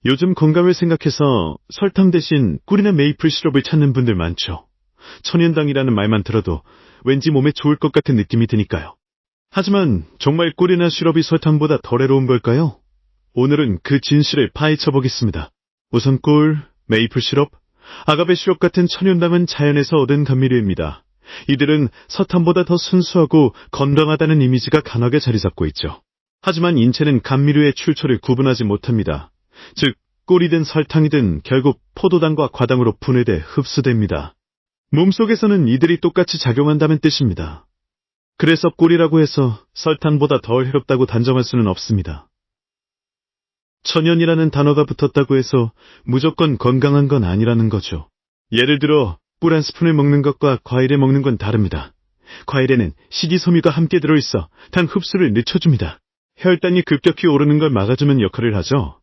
요즘 건강을 생각해서 설탕 대신 꿀이나 메이플 시럽을 찾는 분들 많죠. 천연당이라는 말만 들어도 왠지 몸에 좋을 것 같은 느낌이 드니까요. 하지만 정말 꿀이나 시럽이 설탕보다 덜 해로운 걸까요? 오늘은 그 진실을 파헤쳐 보겠습니다. 우선 꿀, 메이플 시럽, 아가베 시럽 같은 천연당은 자연에서 얻은 감미료입니다. 이들은 설탕보다 더 순수하고 건강하다는 이미지가 강하게 자리 잡고 있죠. 하지만 인체는 감미료의 출처를 구분하지 못합니다. 즉, 꿀이든 설탕이든 결국 포도당과 과당으로 분해돼 흡수됩니다. 몸속에서는 이들이 똑같이 작용한다는 뜻입니다. 그래서 꿀이라고 해서 설탕보다 덜 해롭다고 단정할 수는 없습니다. 천연이라는 단어가 붙었다고 해서 무조건 건강한 건 아니라는 거죠. 예를 들어 꿀 한 스푼을 먹는 것과 과일을 먹는 건 다릅니다. 과일에는 식이섬유가 함께 들어있어 당 흡수를 늦춰줍니다. 혈당이 급격히 오르는 걸 막아주는 역할을 하죠.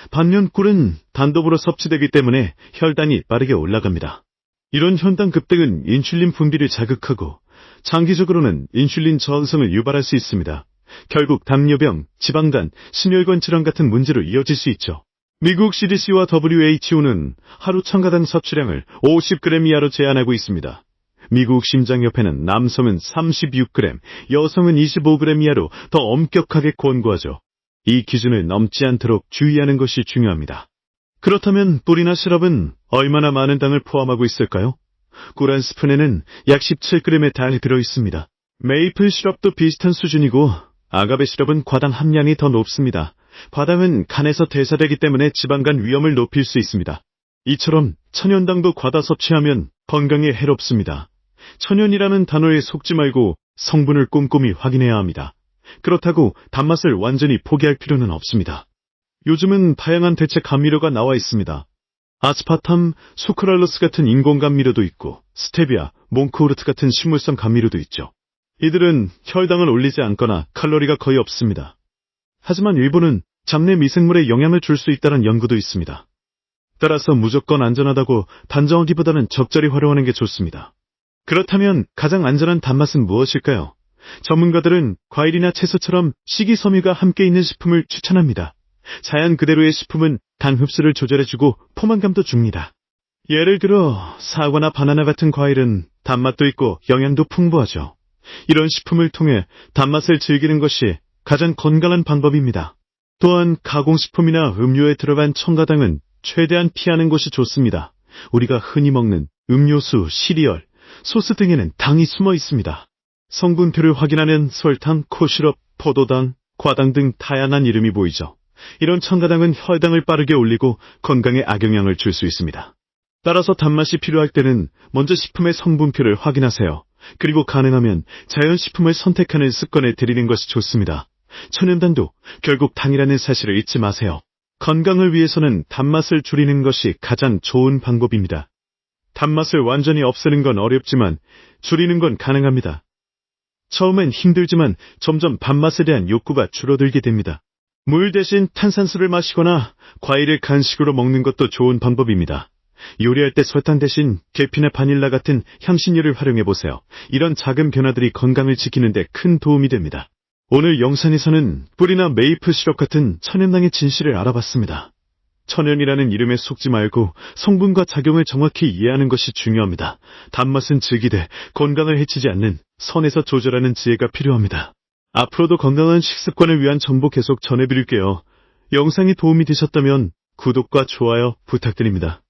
반면 꿀은 단독으로 섭취되기 때문에 혈당이 빠르게 올라갑니다. 이런 혈당 급등은 인슐린 분비를 자극하고 장기적으로는 인슐린 저항성을 유발할 수 있습니다. 결국 당뇨병, 지방간, 심혈관 질환 같은 문제로 이어질 수 있죠. 미국 CDC와 WHO는 하루 첨가당 섭취량을 50g 이하로 제한하고 있습니다. 미국 심장협회는 남성은 36g, 여성은 25g 이하로 더 엄격하게 권고하죠. 이 기준을 넘지 않도록 주의하는 것이 중요합니다. 그렇다면 꿀이나 시럽은 얼마나 많은 당을 포함하고 있을까요? 꿀 한 스푼에는 약 17g의 당이 들어있습니다. 메이플 시럽도 비슷한 수준이고 아가베 시럽은 과당 함량이 더 높습니다. 과당은 간에서 대사되기 때문에 지방간 위험을 높일 수 있습니다. 이처럼 천연당도 과다 섭취하면 건강에 해롭습니다. 천연이라는 단어에 속지 말고 성분을 꼼꼼히 확인해야 합니다. 그렇다고 단맛을 완전히 포기할 필요는 없습니다. 요즘은 다양한 대체 감미료가 나와 있습니다. 아스파탐, 수크랄로스 같은 인공 감미료도 있고 스테비아, 몽크오르트 같은 식물성 감미료도 있죠. 이들은 혈당을 올리지 않거나 칼로리가 거의 없습니다. 하지만 일부는 잡내 미생물에 영향을 줄 수 있다는 연구도 있습니다. 따라서 무조건 안전하다고 단정하기보다는 적절히 활용하는 게 좋습니다. 그렇다면 가장 안전한 단맛은 무엇일까요? 전문가들은 과일이나 채소처럼 식이섬유가 함께 있는 식품을 추천합니다. 자연 그대로의 식품은 당 흡수를 조절해주고 포만감도 줍니다. 예를 들어 사과나 바나나 같은 과일은 단맛도 있고 영양도 풍부하죠. 이런 식품을 통해 단맛을 즐기는 것이 가장 건강한 방법입니다. 또한 가공식품이나 음료에 들어간 첨가당은 최대한 피하는 것이 좋습니다. 우리가 흔히 먹는 음료수, 시리얼, 소스 등에는 당이 숨어 있습니다. 성분표를 확인하면 설탕, 코시럽, 포도당, 과당 등 다양한 이름이 보이죠. 이런 첨가당은 혈당을 빠르게 올리고 건강에 악영향을 줄 수 있습니다. 따라서 단맛이 필요할 때는 먼저 식품의 성분표를 확인하세요. 그리고 가능하면 자연식품을 선택하는 습관을 들이는 것이 좋습니다. 천연당도 결국 당이라는 사실을 잊지 마세요. 건강을 위해서는 단맛을 줄이는 것이 가장 좋은 방법입니다. 단맛을 완전히 없애는 건 어렵지만 줄이는 건 가능합니다. 처음엔 힘들지만 점점 단맛에 대한 욕구가 줄어들게 됩니다. 물 대신 탄산수를 마시거나 과일을 간식으로 먹는 것도 좋은 방법입니다. 요리할 때 설탕 대신 계피나 바닐라 같은 향신료를 활용해보세요. 이런 작은 변화들이 건강을 지키는 데 큰 도움이 됩니다. 오늘 영상에서는 꿀이나 메이플 시럽 같은 천연당의 진실을 알아봤습니다. 천연이라는 이름에 속지 말고 성분과 작용을 정확히 이해하는 것이 중요합니다. 단맛은 즐기되 건강을 해치지 않는 선에서 조절하는 지혜가 필요합니다. 앞으로도 건강한 식습관을 위한 정보 계속 전해드릴게요. 영상이 도움이 되셨다면 구독과 좋아요 부탁드립니다.